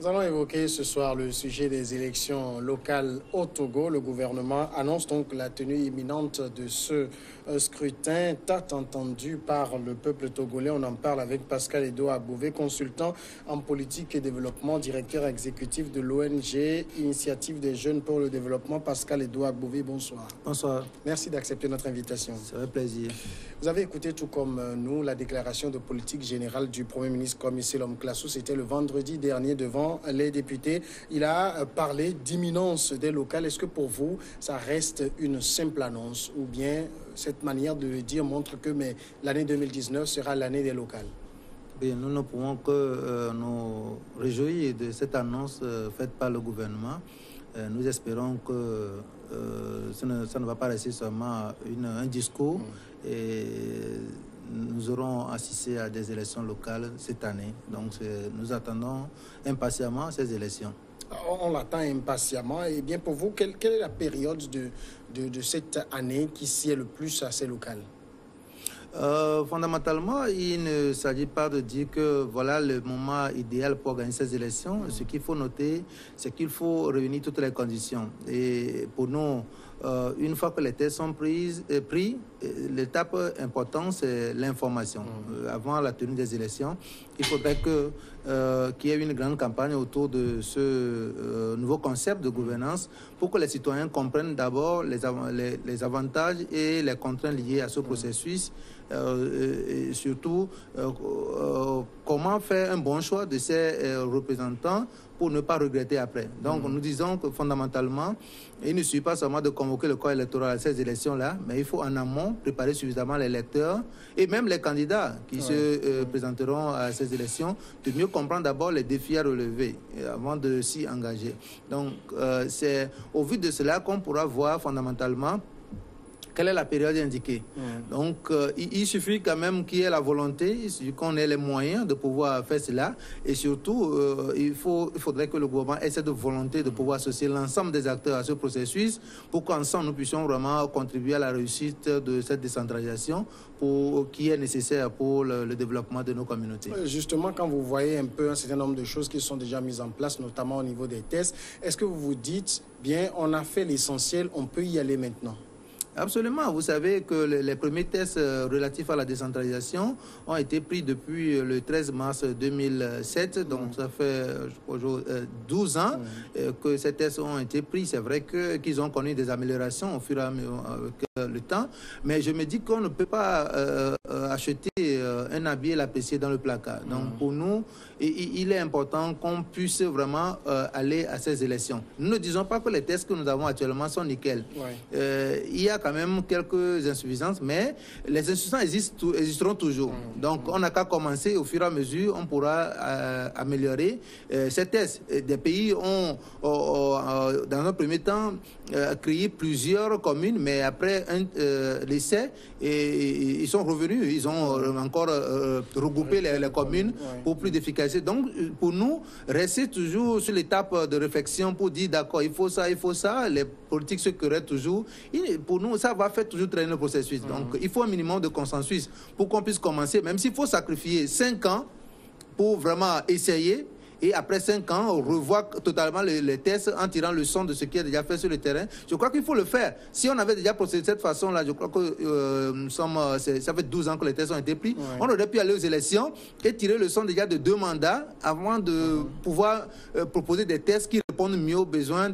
Nous allons évoquer ce soir le sujet des élections locales au Togo. Le gouvernement annonce donc la tenue imminente de ce scrutin tant entendu par le peuple togolais. On en parle avec Pascal Edo Agbouvé, consultant en politique et développement, directeur exécutif de l'ONG Initiative des jeunes pour le développement. Pascal Edo Agbouvé, bonsoir. Bonsoir. Merci d'accepter notre invitation. Ça fait plaisir. Vous avez écouté tout comme nous la déclaration de politique générale du Premier ministre Kwame Selom Klasso. C'était le vendredi dernier devant les députés. Il a parlé d'imminence des locales. Est-ce que pour vous, ça reste une simple annonce ou bien cette manière de le dire montre que l'année 2019 sera l'année des locales? Bien, nous ne pouvons que nous réjouir de cette annonce faite par le gouvernement. Nous espérons que ça ne va pas rester seulement un discours. Et nous aurons assisté à des élections locales cette année. Donc nous attendons impatiemment ces élections. On l'attend impatiemment. Et bien pour vous, quelle est la période de cette année qui sied le plus à ces locales? Fondamentalement, il ne s'agit pas de dire que voilà le moment idéal pour organiser ces élections. Ce qu'il faut noter, c'est qu'il faut réunir toutes les conditions. Et pour nous, une fois que les tests sont pris, l'étape importante, c'est l'information. Avant la tenue des élections, il faudrait qu'il y ait une grande campagne autour de ce nouveau concept de gouvernance pour que les citoyens comprennent d'abord les avantages et les contraintes liées à ce processus. Et surtout, comment faire un bon choix de ces représentants pour ne pas regretter après. Donc, nous disons que fondamentalement, il ne suffit pas seulement de convoquer le corps électoral à ces élections-là, mais il faut en amont préparer suffisamment les électeurs et même les candidats qui se présenteront à ces élections, de mieux comprendre d'abord les défis à relever avant de s'y engager. Donc, c'est au vu de cela qu'on pourra voir fondamentalement quelle est la période indiquée. Donc, il suffit quand même qu'il y ait la volonté, qu'on ait les moyens de pouvoir faire cela. Et surtout, il faudrait que le gouvernement ait cette volonté de pouvoir associer l'ensemble des acteurs à ce processus pour qu'ensemble, nous puissions vraiment contribuer à la réussite de cette décentralisation qui est nécessaire pour le développement de nos communautés. Justement, quand vous voyez un peu un certain nombre de choses qui sont déjà mises en place, notamment au niveau des tests, est-ce que vous vous dites, bien, on a fait l'essentiel, on peut y aller maintenant? Absolument. Vous savez que les premiers tests relatifs à la décentralisation ont été pris depuis le 13 mars 2007. Donc, ça fait 12 ans que ces tests ont été pris. C'est vrai qu'ils ont connu des améliorations au fur et à mesure avec le temps. Mais je me dis qu'on ne peut pas acheter un habit et l'apprécier dans le placard. Donc, pour nous, il est important qu'on puisse vraiment aller à ces élections. Nous ne disons pas que les tests que nous avons actuellement sont nickel. Il y a quand même quelques insuffisances, mais les insuffisances existeront toujours. Donc, on n'a qu'à commencer. Au fur et à mesure, on pourra améliorer ces tests. Des pays ont, dans un premier temps, créé plusieurs communes, mais après l'essai, ils sont revenus. Ils ont encore regroupé les communes pour plus d'efficacité. Donc, pour nous, rester toujours sur l'étape de réflexion pour dire, d'accord, il faut ça, les politiques se querellent toujours. Pour nous, ça va faire toujours traîner le processus. Donc, il faut un minimum de consensus pour qu'on puisse commencer, même s'il faut sacrifier 5 ans pour vraiment essayer. Et après 5 ans, on revoit totalement les tests en tirant le son de ce qui est déjà fait sur le terrain. Je crois qu'il faut le faire. Si on avait déjà procédé de cette façon-là, je crois que ça fait 12 ans que les tests ont été pris. On aurait pu aller aux élections et tirer le son déjà de 2 mandats avant de pouvoir proposer des tests qui répondent mieux aux besoins,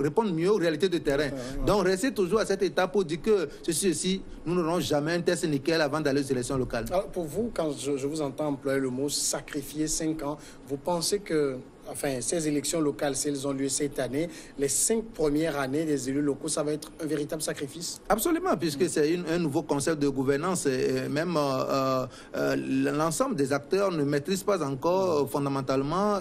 répondent mieux aux réalités de terrain. Donc, rester toujours à cette étape pour dire que ceci, nous n'aurons jamais un test nickel avant d'aller aux élections locales. Alors, pour vous, quand je vous entends employer le mot sacrifier 5 ans, vous pensez que ces élections locales, si elles ont lieu cette année, les 5 premières années des élus locaux, ça va être un véritable sacrifice? Absolument, puisque c'est un nouveau concept de gouvernance. Et même l'ensemble des acteurs ne maîtrisent pas encore fondamentalement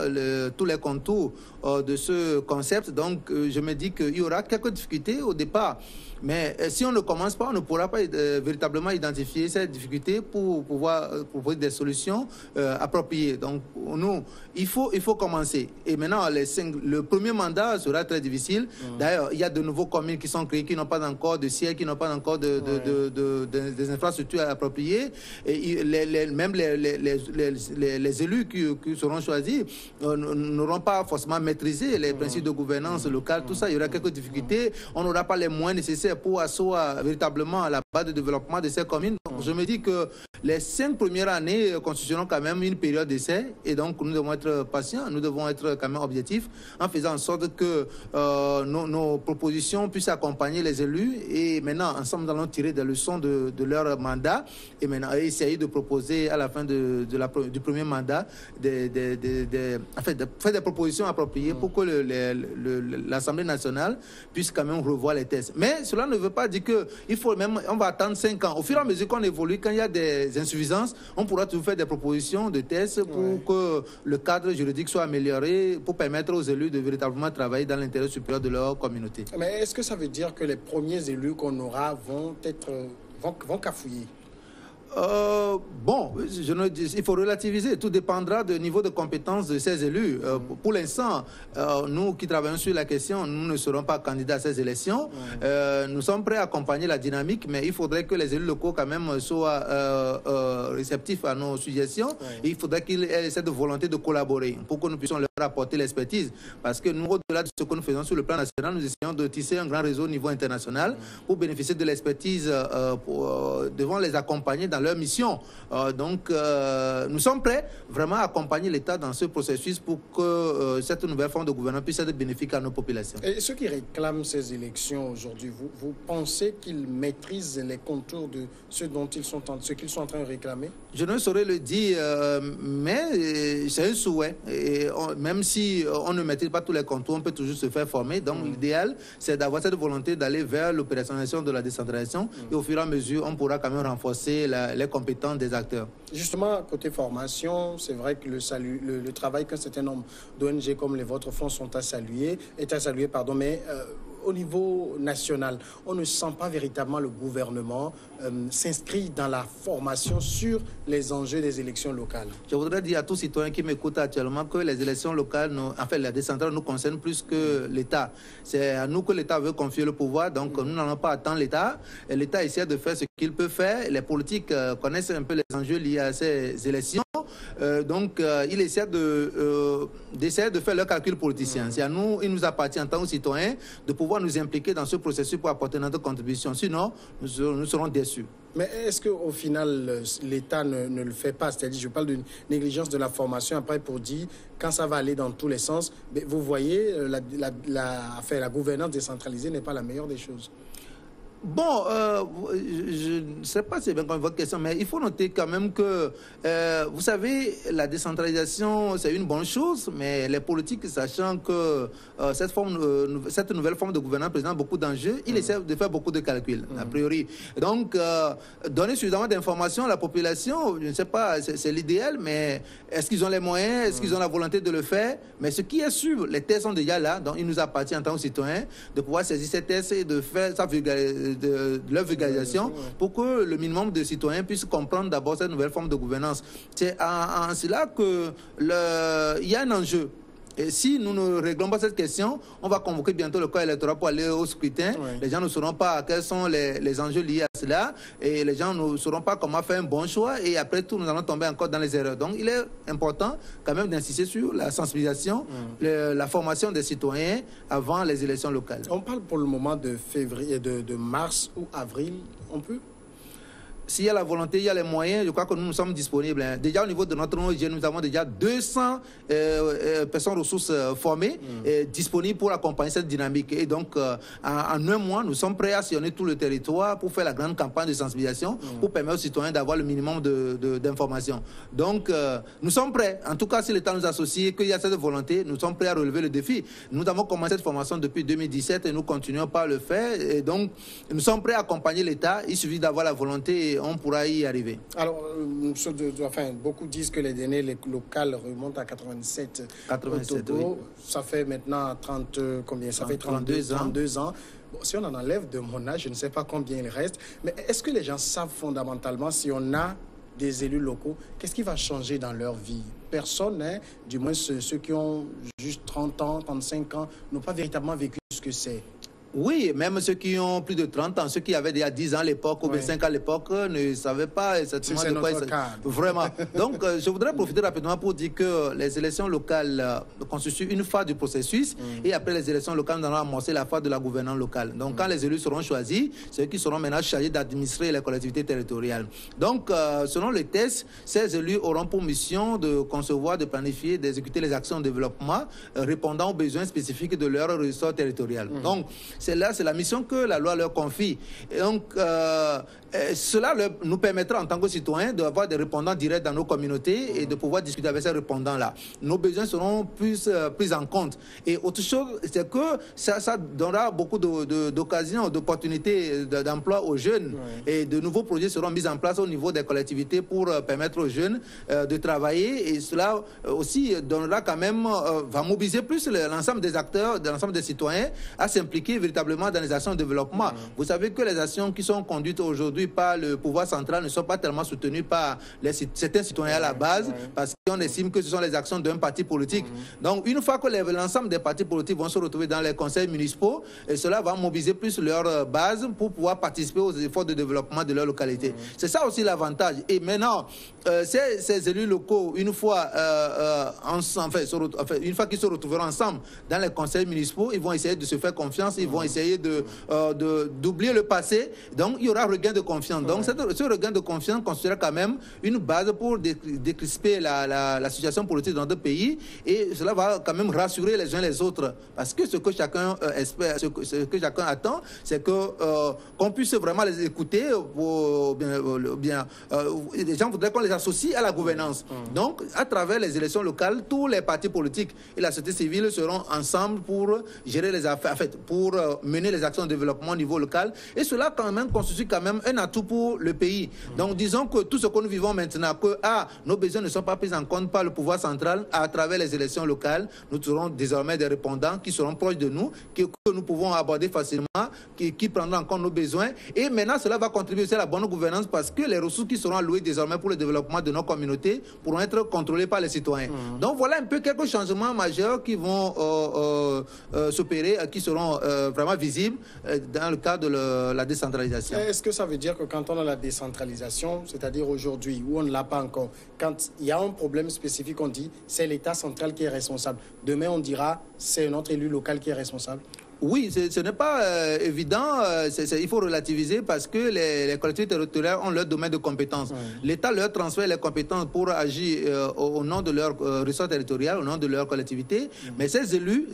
tous les contours de ce concept. Donc, je me dis qu'il y aura quelques difficultés au départ. Mais si on ne commence pas, on ne pourra pas véritablement identifier ces difficultés pour pouvoir proposer des solutions appropriées. Donc, nous, il faut commencer. Et maintenant, le premier mandat sera très difficile. D'ailleurs, il y a de nouveaux communes qui sont créées, qui n'ont pas encore de siège, qui n'ont pas encore des infrastructures appropriées. Et même les élus qui seront choisis n'auront pas forcément maîtrisé les principes de gouvernance locale. Tout ça, il y aura quelques difficultés. On n'aura pas les moyens nécessaires pour asseoir véritablement à la base de développement de ces communes. Donc, je me dis que les 5 premières années constitueront quand même une période d'essai. Et donc, nous devons être patients, nous devons être quand même objectifs en faisant en sorte que nos propositions puissent accompagner les élus. Et maintenant, ensemble, nous allons tirer des leçons de leur mandat et maintenant essayer de proposer à la fin du premier mandat de faire des propositions appropriées pour que l'Assemblée nationale puisse quand même revoir les tests. Mais cela ne veut pas dire on va attendre 5 ans. Au fur et à mesure qu'on évolue, quand il y a des insuffisances, on pourra toujours faire des propositions de tests pour que le cadre juridique soit amélioré, pour permettre aux élus de véritablement travailler dans l'intérêt supérieur de leur communauté. Mais est-ce que ça veut dire que les premiers élus qu'on aura vont cafouiller? Il faut relativiser. Tout dépendra du niveau de compétence de ces élus. Pour l'instant, nous qui travaillons sur la question, nous ne serons pas candidats à ces élections. Nous sommes prêts à accompagner la dynamique, mais il faudrait que les élus locaux quand même soient réceptifs à nos suggestions. Et il faudrait qu'ils aient cette volonté de collaborer pour que nous puissions leur apporter l'expertise. Parce que nous, au-delà de ce que nous faisons sur le plan national, nous essayons de tisser un grand réseau au niveau international pour bénéficier de l'expertise devant les accompagner dans leur mission. Nous sommes prêts vraiment à accompagner l'État dans ce processus pour que cette nouvelle forme de gouvernement puisse être bénéfique à nos populations. Et ceux qui réclament ces élections aujourd'hui, vous pensez qu'ils maîtrisent les contours de ce qu'ils sont en train de réclamer? Je ne saurais le dire, mais c'est un souhait. Et même si on ne maîtrise pas tous les contours, on peut toujours se faire former. Donc l'idéal, c'est d'avoir cette volonté d'aller vers l'opérationnalisation de la décentralisation. Et au fur et à mesure, on pourra quand même renforcer les compétences des acteurs. Justement, côté formation, c'est vrai que le travail qu'un certain nombre d'ONG comme les vôtres font est à saluer, mais au niveau national, on ne sent pas véritablement le gouvernement s'inscrire dans la formation sur les enjeux des élections locales. Je voudrais dire à tous citoyens qui m'écoutent actuellement que les élections locales, la décentralisation nous concerne plus que l'État. C'est à nous que l'État veut confier le pouvoir, donc nous n'allons pas attendre l'État. L'État essaie de faire ce qu'il peut faire. Les politiques connaissent un peu les enjeux liés à ces élections. Il essaie d'essayer de faire leur calcul politicien. C'est à nous, il nous appartient en tant que citoyens de pouvoir nous impliquer dans ce processus pour apporter notre contribution. Sinon, nous serons déçus. Mais est-ce qu'au final, l'État ne le fait pas? C'est-à-dire, je parle d'une négligence de la formation, après pour dire, quand ça va aller dans tous les sens, vous voyez, la gouvernance décentralisée n'est pas la meilleure des choses. Bon, je ne sais pas si c'est bien comme votre question, mais il faut noter quand même que, vous savez, la décentralisation, c'est une bonne chose, mais les politiques, sachant que cette nouvelle forme de gouvernement présente beaucoup d'enjeux, il essaie de faire beaucoup de calculs, a priori. Donc, donner suffisamment d'informations à la population, je ne sais pas, c'est l'idéal, mais est-ce qu'ils ont les moyens, est-ce qu'ils ont la volonté de le faire? Mais ce qui est sûr, les tests sont déjà là, donc il nous appartient en tant que citoyens de pouvoir saisir ces tests et de faire de leur vulgarisation pour que le minimum de citoyens puissent comprendre d'abord cette nouvelle forme de gouvernance. C'est en cela qu'il y a un enjeu. Et si nous ne réglons pas cette question, on va convoquer bientôt le corps électoral pour aller au scrutin. Les gens ne sauront pas quels sont les enjeux liés à cela et les gens ne sauront pas comment faire un bon choix et après tout, nous allons tomber encore dans les erreurs. Donc, il est important quand même d'insister sur la sensibilisation, la formation des citoyens avant les élections locales. On parle pour le moment de février, de mars ou avril, on peut? S'il y a la volonté, il y a les moyens, je crois que nous sommes disponibles. Déjà au niveau de notre ONG, nous avons déjà 200 personnes ressources formées et disponibles pour accompagner cette dynamique. Et donc, en un mois, nous sommes prêts à sillonner tout le territoire pour faire la grande campagne de sensibilisation pour permettre aux citoyens d'avoir le minimum d'informations. Donc, nous sommes prêts. En tout cas, si l'État nous associe, qu'il y a cette volonté, nous sommes prêts à relever le défi. Nous avons commencé cette formation depuis 2017 et nous continuons par le faire. Et donc, nous sommes prêts à accompagner l'État. Il suffit d'avoir la volonté et on pourra y arriver. Alors, beaucoup disent que les données locales remontent à 87. 87, Togo, oui. Ça fait maintenant 30, combien? Ça fait 32 ans. Bon, si on en enlève de mon âge, je ne sais pas combien il reste. Mais est-ce que les gens savent fondamentalement, si on a des élus locaux, qu'est-ce qui va changer dans leur vie? Personne, hein, du moins ceux qui ont juste 30 ans, 35 ans, n'ont pas véritablement vécu ce que c'est. Oui, même ceux qui ont plus de 30 ans, ceux qui avaient déjà 10 ans à l'époque ou bien 5 ans à l'époque ne savaient pas exactement de quoi il s'agit. Vraiment. Donc, je voudrais profiter rapidement pour dire que les élections locales constituent une phase du processus et après les élections locales, nous allons amorcer la phase de la gouvernance locale. Donc, quand les élus seront choisis, c'est eux qui seront maintenant chargés d'administrer les collectivités territoriales. Donc, selon les tests, ces élus auront pour mission de concevoir, de planifier, d'exécuter les actions de développement répondant aux besoins spécifiques de leur ressort territorial. Donc, c'est la mission que la loi leur confie. Et donc, cela nous permettra en tant que citoyens d'avoir des répondants directs dans nos communautés et de pouvoir discuter avec ces répondants-là. Nos besoins seront plus pris en compte. Et autre chose, c'est que ça donnera beaucoup d'occasions, d'opportunités d'emploi aux jeunes. Et de nouveaux projets seront mis en place au niveau des collectivités pour permettre aux jeunes de travailler. Et cela aussi donnera quand même, va mobiliser plus l'ensemble des acteurs, l'ensemble des citoyens à s'impliquer véritablement dans les actions de développement. Vous savez que les actions qui sont conduites aujourd'hui par le pouvoir central ne sont pas tellement soutenues par certains citoyens à la base, parce qu'on estime que ce sont les actions d'un parti politique. Donc, une fois que l'ensemble des partis politiques vont se retrouver dans les conseils municipaux, et cela va mobiliser plus leur base pour pouvoir participer aux efforts de développement de leur localité. C'est ça aussi l'avantage. Et maintenant, ces élus locaux, une fois une fois qu'ils se retrouveront ensemble dans les conseils municipaux, ils vont essayer de se faire confiance, ils vont essayer d'oublier le passé. Donc, il y aura regain de confiance. Donc, ce regain de confiance constituera quand même une base pour décrisper la situation politique dans notre pays. Et cela va quand même rassurer les uns les autres. Parce que ce que chacun espère, ce que chacun attend, c'est qu'on puisse vraiment les écouter. Les gens voudraient qu'on les associe à la gouvernance. Donc, à travers les élections locales, tous les partis politiques et la société civile seront ensemble pour gérer les affaires, pour mener les actions de développement au niveau local. Et cela quand même constitue quand même un atout pour le pays. Donc disons que tout ce que nous vivons maintenant, que nos besoins ne sont pas pris en compte par le pouvoir central à travers les élections locales, nous aurons désormais des répondants qui seront proches de nous, que nous pouvons aborder facilement, qui prendront en compte nos besoins. Et maintenant, cela va contribuer aussi à la bonne gouvernance parce que les ressources qui seront allouées désormais pour le développement de nos communautés pourront être contrôlées par les citoyens. Donc voilà un peu quelques changements majeurs qui vont s'opérer, qui seront vraiment visibles dans le cadre de la décentralisation. Est-ce que ça veut dire que quand on a la décentralisation, c'est-à-dire aujourd'hui, où on ne l'a pas encore, quand il y a un problème spécifique, on dit c'est l'État central qui est responsable. Demain, on dira c'est notre élu local qui est responsable. Oui, ce n'est pas évident. Il faut relativiser parce que les collectivités territoriales ont leur domaine de compétences. L'État leur transfère les compétences pour agir au nom de leur ressort territorial, au nom de leur collectivité. Mais ces élus,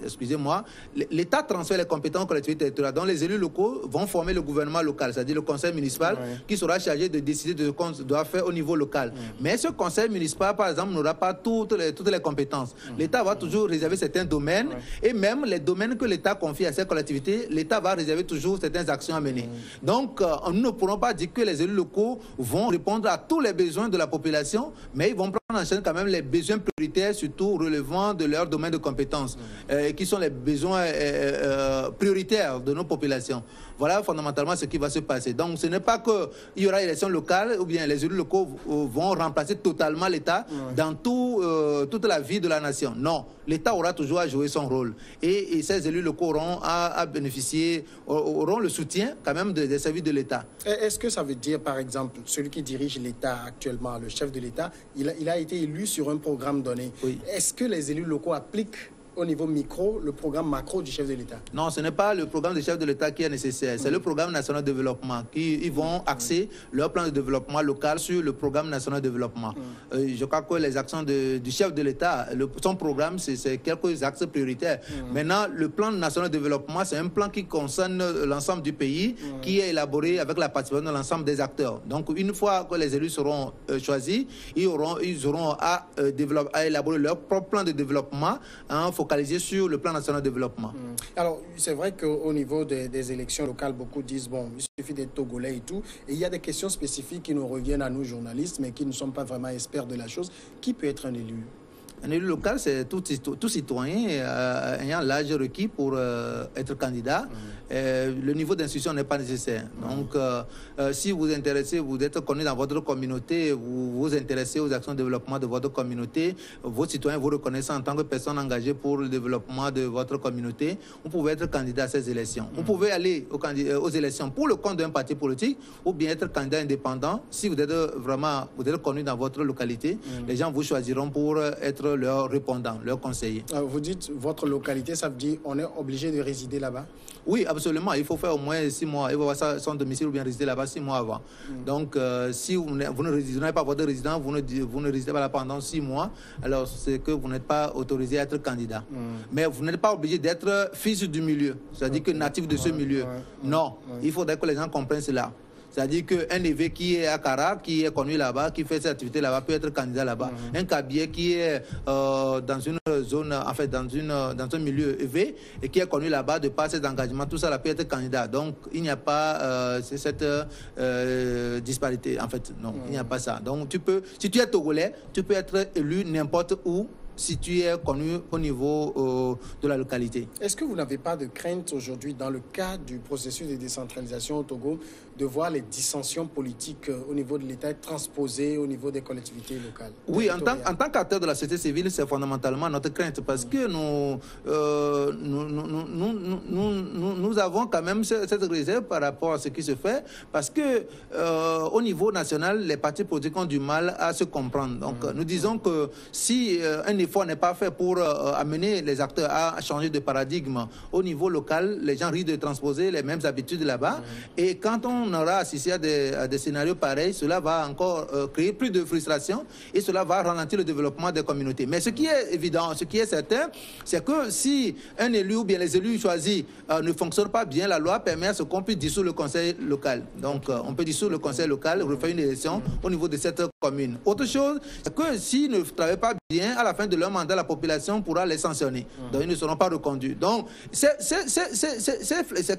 excusez-moi, l'État transfère les compétences aux collectivités territoriales. Donc les élus locaux vont former le gouvernement local, c'est-à-dire le conseil municipal, qui sera chargé de décider de ce qu'on doit faire au niveau local. Mais ce conseil municipal, par exemple, n'aura pas toutes les compétences. L'État va toujours réserver certains domaines et même les domaines que l'État confie à ces collectivités, l'État va réserver toujours certaines actions à mener. Donc, nous ne pourrons pas dire que les élus locaux vont répondre à tous les besoins de la population, mais ils vont prendre en charge quand même les besoins prioritaires, surtout relevant de leur domaine de compétences, qui sont les besoins prioritaires de nos populations. Voilà fondamentalement ce qui va se passer. Donc, ce n'est pas qu'il y aura élection locale ou bien les élus locaux vont remplacer totalement l'État dans toute la vie de la nation. Non, l'État aura toujours à jouer son rôle. Et ces élus locaux auront à bénéficier, auront le soutien quand même des services de l'État. Est-ce que ça veut dire, par exemple, celui qui dirige l'État actuellement, le chef de l'État, il a été élu sur un programme donné. Est-ce que les élus locaux appliquent au niveau micro, le programme macro du chef de l'État? Non, ce n'est pas le programme du chef de l'État qui est nécessaire. C'est le programme national de développement. Ils vont axer leur plan de développement local sur le programme national de développement. Je crois que les actions du chef de l'État, son programme, c'est quelques axes prioritaires. Maintenant, le plan national de développement, c'est un plan qui concerne l'ensemble du pays, qui est élaboré avec la participation de l'ensemble des acteurs. Donc, une fois que les élus seront choisis, ils auront à élaborer leur propre plan de développement en fonction focaliser sur le plan national de développement. Alors, c'est vrai qu'au niveau des élections locales, beaucoup disent, bon, il suffit d'être togolais et tout. Et il y a des questions spécifiques qui nous reviennent à nous, journalistes, mais qui ne sommes pas vraiment experts de la chose. Qui peut être un élu? Un élu local, c'est tout citoyen ayant l'âge requis pour être candidat. Le niveau d'instruction n'est pas nécessaire. Donc, si vous intéressez, vous êtes connu dans votre communauté, vous vous intéressez aux actions de développement de votre communauté, vos citoyens vous reconnaissent en tant que personne engagée pour le développement de votre communauté, vous pouvez être candidat à ces élections. Vous pouvez aller aux élections pour le compte d'un parti politique ou bien être candidat indépendant. Si vous êtes vraiment connu dans votre localité, les gens vous choisiront pour être leur répondant, leur conseiller. Vous dites votre localité, ça veut dire on est obligé de résider là-bas? Oui, absolument. Il faut faire au moins 6 mois. Il faut avoir son domicile ou bien résider là-bas 6 mois avant. Donc, si vous n'avez pas votre résidence, vous ne résidez pas là pendant 6 mois, alors c'est que vous n'êtes pas autorisé à être candidat. Mais vous n'êtes pas obligé d'être fils du milieu, c'est-à-dire que natif de ce milieu. Non, il faudrait que les gens comprennent cela. C'est-à-dire qu'un évé qui est à Kara, qui est connu là-bas, qui fait ses activités là-bas, peut être candidat là-bas. Un cabier qui est dans une zone, en fait, dans un milieu élevé et qui est connu là-bas de par ses engagements, tout ça là peut être candidat. Donc, il n'y a pas cette disparité. En fait, non, il n'y a pas ça. Donc, si tu es togolais, tu peux être élu n'importe où, si tu es connu au niveau de la localité. Est-ce que vous n'avez pas de crainte aujourd'hui, dans le cadre du processus de décentralisation au Togo, de voir les dissensions politiques au niveau de l'État être transposées au niveau des collectivités locales? Oui, en tant qu'acteur de la société civile, c'est fondamentalement notre crainte parce que nous avons quand même cette réserve par rapport à ce qui se fait parce que au niveau national, les partis politiques ont du mal à se comprendre. Donc, nous disons que si un effort n'est pas fait pour amener les acteurs à changer de paradigme au niveau local, les gens risquent de transposer les mêmes habitudes là-bas. Et quand on aura assisté à des scénarios pareils, cela va encore créer plus de frustration et cela va ralentir le développement des communautés. Mais ce qui est évident, ce qui est certain, c'est que si un élu ou bien les élus choisis ne fonctionnent pas bien, la loi permet à ce qu'on puisse dissoudre le conseil local. Donc, on peut dissoudre le conseil local, refaire une élection au niveau de cette commune. Autre chose, c'est que s'ils ne travaillent pas bien, à la fin de leur mandat, la population pourra les sanctionner. Donc, ils ne seront pas reconduits. Donc, c'est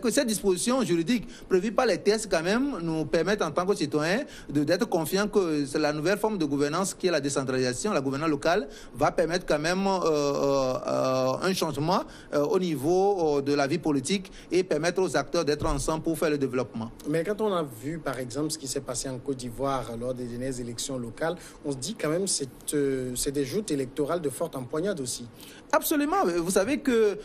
que ces dispositions juridiques prévues par les textes, quand même, nous permettent en tant que citoyens d'être confiants que c'est la nouvelle forme de gouvernance qui est la décentralisation, la gouvernance locale, va permettre quand même un changement au niveau de la vie politique et permettre aux acteurs d'être ensemble pour faire le développement. Mais quand on a vu, par exemple, ce qui s'est passé en Côte d'Ivoire lors des dernières élections locales, on se dit quand même que c'est des joutes électorales de forte empoignade aussi. Absolument. Vous savez que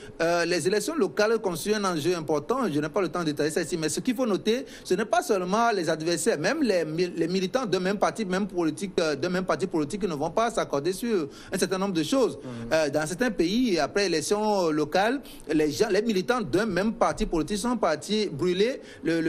les élections locales constituent un enjeu important. Je n'ai pas le temps de détailler ça ici, mais ce qu'il faut noter, ce n'est pas seulement les adversaires, même les militants d'un même parti, politique ne vont pas s'accorder sur un certain nombre de choses. Dans certains pays, après l'élection locale, les militants d'un même parti politique sont partis brûler le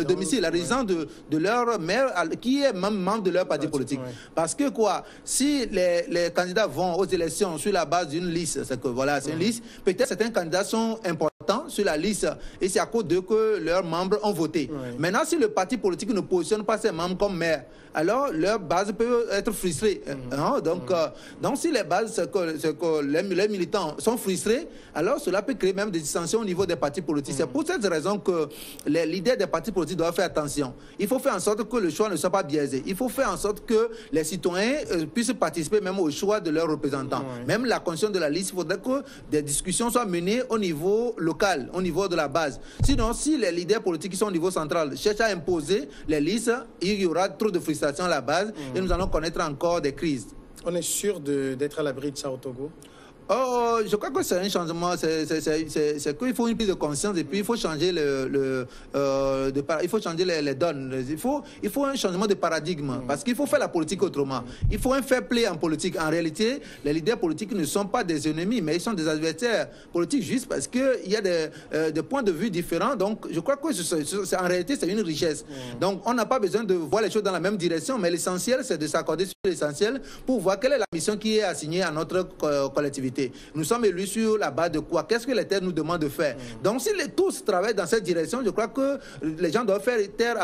domicile, la résidence de leur maire, qui est même membre de leur parti politique. Parce que quoi, si les candidats vont aux élections sur la base d'une liste, c'est que voilà, c'est une liste, peut-être certains candidats sont importants sur la liste et c'est à cause d'eux que leurs membres ont voté. Maintenant, si le parti politique ne positionne pas ses membres comme maire, alors leur base peut être frustrée. Donc, si les bases, c'est que les militants sont frustrés, alors cela peut créer même des dissensions au niveau des partis politiques. C'est pour cette raison que les leaders des partis politiques doivent faire attention. Il faut faire en sorte que le choix ne soit pas biaisé. Il faut faire en sorte que les citoyens puissent participer même au choix de leurs représentants. Même la constitution de la liste, il faudrait que des discussions soient menées au niveau local, au niveau de la base. Sinon, si les leaders politiques qui sont au niveau central cherchent à imposer les listes, il y aura trop de frustration à la base et nous allons connaître encore des crises. On est sûr d'être à l'abri de ça au Togo? Je crois que c'est un changement, c'est qu'il faut une prise de conscience et puis il faut changer il faut changer les donnes. Il faut un changement de paradigme parce qu'il faut faire la politique autrement. Il faut un fair play en politique. En réalité, les leaders politiques ne sont pas des ennemis, mais ils sont des adversaires politiques juste parce qu'il y a des points de vue différents. Donc, je crois que en réalité, c'est une richesse. Donc, on n'a pas besoin de voir les choses dans la même direction, mais l'essentiel, c'est de s'accorder sur l'essentiel pour voir quelle est la mission qui est assignée à notre collectivité. Nous sommes élus sur la base de quoi? Qu'est-ce que les terres nous demandent de faire? Donc, si tous travaillent dans cette direction, je crois que les gens doivent faire taire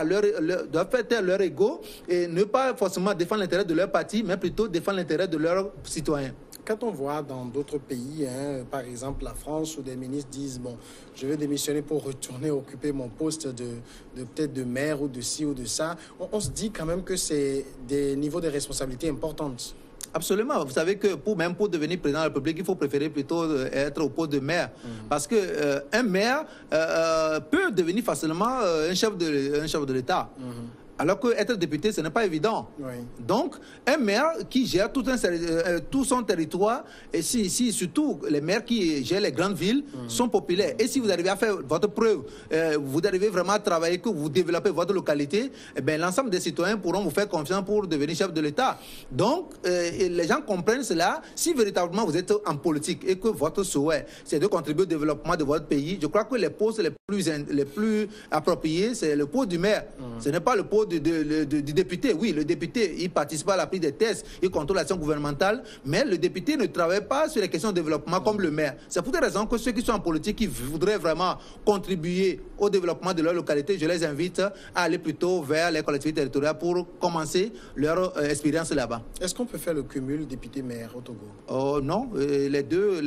leur ego et ne pas forcément défendre l'intérêt de leur parti, mais plutôt défendre l'intérêt de leurs citoyens. Quand on voit dans d'autres pays, hein, par exemple la France, où des ministres disent, bon, je vais démissionner pour retourner occuper mon poste de peut-être de maire ou de ci ou de ça, on se dit quand même que c'est des niveaux de responsabilité importantes. Absolument. Vous savez que même pour devenir président de la République, il faut préférer plutôt être au poste de maire. Parce que un maire peut devenir facilement un chef de l'État. Alors qu'être député, ce n'est pas évident. Oui. Donc, un maire qui gère tout son territoire, et surtout les maires qui gèrent les grandes villes, sont populaires. Et si vous arrivez à faire votre preuve, vous arrivez vraiment à travailler, que vous développez votre localité, eh bien, l'ensemble des citoyens pourront vous faire confiance pour devenir chef de l'État. Donc, les gens comprennent cela. Si véritablement vous êtes en politique et que votre souhait, c'est de contribuer au développement de votre pays, je crois que les postes les plus appropriés, c'est le poste du maire. Ce n'est pas le poste du député. Oui, le député, il participe à la prise des tests, il contrôle l'action gouvernementale, mais le député ne travaille pas sur les questions de développement comme le maire. C'est pour des raisons que ceux qui sont en politique, qui voudraient vraiment contribuer au développement de leur localité, je les invite à aller plutôt vers les collectivités territoriales pour commencer leur expérience là-bas. Est-ce qu'on peut faire le cumul député-maire au Togo? Non, les deux,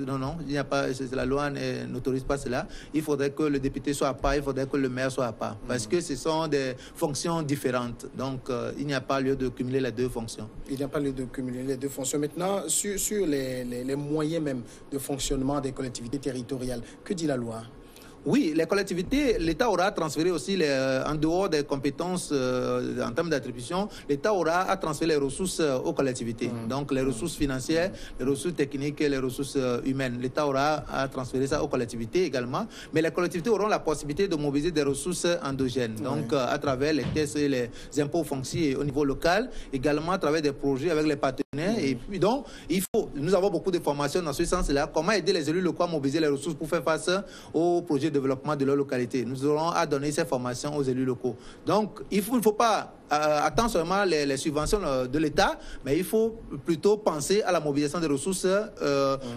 non, il n'y a pas, la loi n'autorise pas cela. Il faudrait que le député soit à part, il faudrait que le maire soit à part, parce que ce sont des fonctions différentes. Donc, il n'y a pas lieu de cumuler les deux fonctions. Il n'y a pas lieu de cumuler les deux fonctions. Maintenant, sur les moyens même de fonctionnement des collectivités territoriales, que dit la loi? Oui, les collectivités, l'État aura transféré aussi, en dehors des compétences en termes d'attribution, l'État aura à transférer les ressources aux collectivités. Donc les ressources financières, les ressources techniques et les ressources humaines. L'État aura à transférer ça aux collectivités également. Mais les collectivités auront la possibilité de mobiliser des ressources endogènes. Donc à travers les taxes et les impôts fonciers au niveau local, également à travers des projets avec les partenaires. Et puis donc, nous avons beaucoup de formations dans ce sens-là. Comment aider les élus locaux à mobiliser les ressources pour faire face aux projets de développement de leur localité. Nous aurons à donner ces formations aux élus locaux. Donc, il ne faut pas attendre seulement les subventions de l'État, mais il faut plutôt penser à la mobilisation des ressources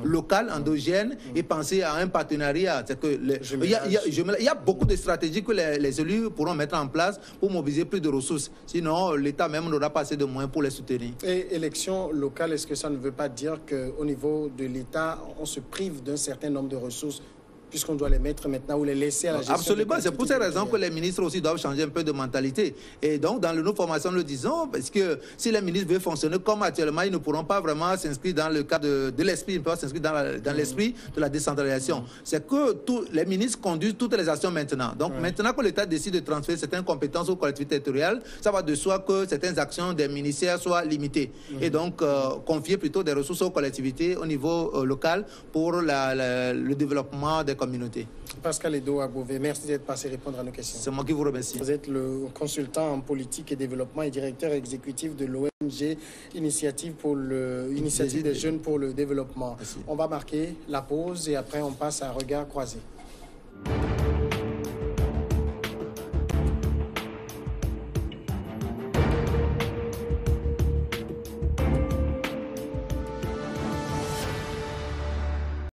locales, endogènes, et penser à un partenariat. Il y a beaucoup de stratégies que les élus pourront mettre en place pour mobiliser plus de ressources. Sinon, l'État même n'aura pas assez de moyens pour les soutenir. Et élections locales, est-ce que ça ne veut pas dire qu'au niveau de l'État, on se prive d'un certain nombre de ressources puisqu'on doit les mettre maintenant ou les laisser à la gestion? Absolument, c'est pour ces raisons que les ministres aussi doivent changer un peu de mentalité. Et donc, dans nos formations, nous le disons, parce que si les ministres veulent fonctionner comme actuellement, ils ne pourront pas vraiment s'inscrire dans le cadre de l'esprit, ils ne peuvent pas s'inscrire dans l'esprit de la décentralisation. C'est que les ministres conduisent toutes les actions maintenant. Donc, maintenant que l'État décide de transférer certaines compétences aux collectivités territoriales, ça va de soi que certaines actions des ministères soient limitées. Et donc, confier plutôt des ressources aux collectivités au niveau local pour le développement des communautés. Pascal Edo Abové, merci d'être passé répondre à nos questions. C'est moi qui vous remercie. Vous êtes le consultant en politique et développement et directeur exécutif de l'ONG Initiative des jeunes pour le développement. Merci. On va marquer la pause et après on passe à regard croisé.